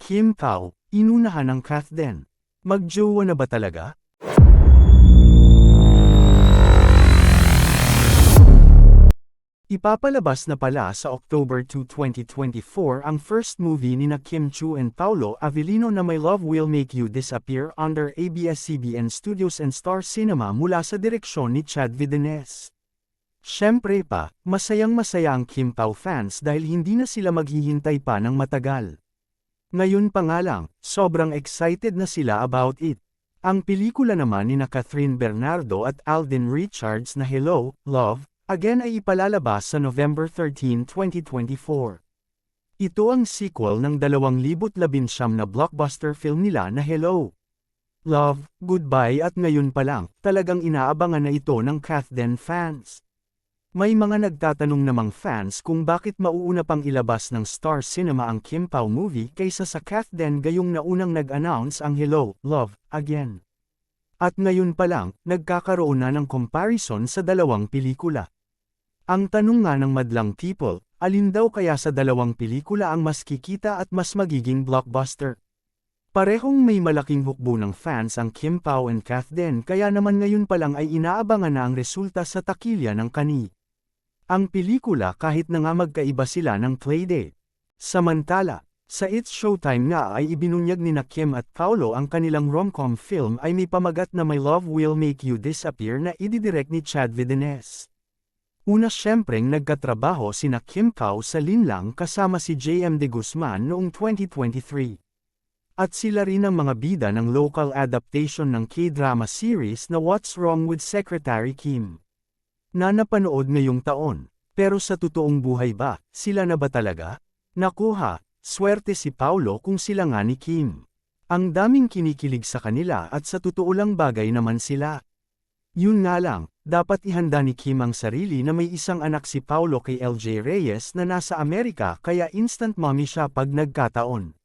Kim Pao, inunahan ng Kath Den. Magjowa na ba talaga? Ipapalabas na pala sa October 2, 2024 ang first movie ni na Kim Chu and Paolo Avellino na My Love Will Make You Disappear under ABS-CBN Studios and Star Cinema mula sa direksyon ni Chad Vidines. Siyempre pa, masayang-masaya ang Kim Pao fans dahil hindi na sila maghihintay pa ng matagal. Ngayon pa nga lang, sobrang excited na sila about it. Ang pelikula naman ni na Catherine Bernardo at Alden Richards na Hello, Love, Again ay ipalalabas sa November 13, 2024. Ito ang sequel ng 2019 na blockbuster film nila na Hello, Love, Goodbye at ngayon pa lang, talagang inaabangan na ito ng Kath Den fans. May mga nagtatanong namang fans kung bakit mauuna pang ilabas ng Star Cinema ang Kim Pao movie kaysa sa Kath Den gayong naunang nag-announce ang Hello, Love, Again. At ngayon pa lang, nagkakaroon na ng comparison sa dalawang pelikula. Ang tanong nga ng madlang people, alin daw kaya sa dalawang pelikula ang mas kikita at mas magiging blockbuster? Parehong may malaking hukbo ng fans ang Kim Pao and Kath Den kaya naman ngayon pa lang ay inaabangan na ang resulta sa takilya ng kani. Ang pelikula kahit na nga magkaiba sila ng playdate. Samantala, sa It's Showtime nga ay ibinunyag ni na Kim at Paolo ang kanilang rom-com film ay may pamagat na My Love Will Make You Disappear na ididirect ni Chad Vidines. Una siyempreng nagkatrabaho sina Kim Pao sa Linlang kasama si JM De Guzman noong 2023. At sila rin ang mga bida ng local adaptation ng K-drama series na What's Wrong with Secretary Kim, na napanood ngayong taon. Pero sa totoong buhay ba, sila na ba talaga? Nakuha, swerte si Paolo kung sila nga ni Kim. Ang daming kinikilig sa kanila at sa totoo lang bagay naman sila. Yun nga lang, dapat ihanda ni Kim ang sarili na may isang anak si Paolo kay LJ Reyes na nasa Amerika kaya instant mommy siya pag nagkataon.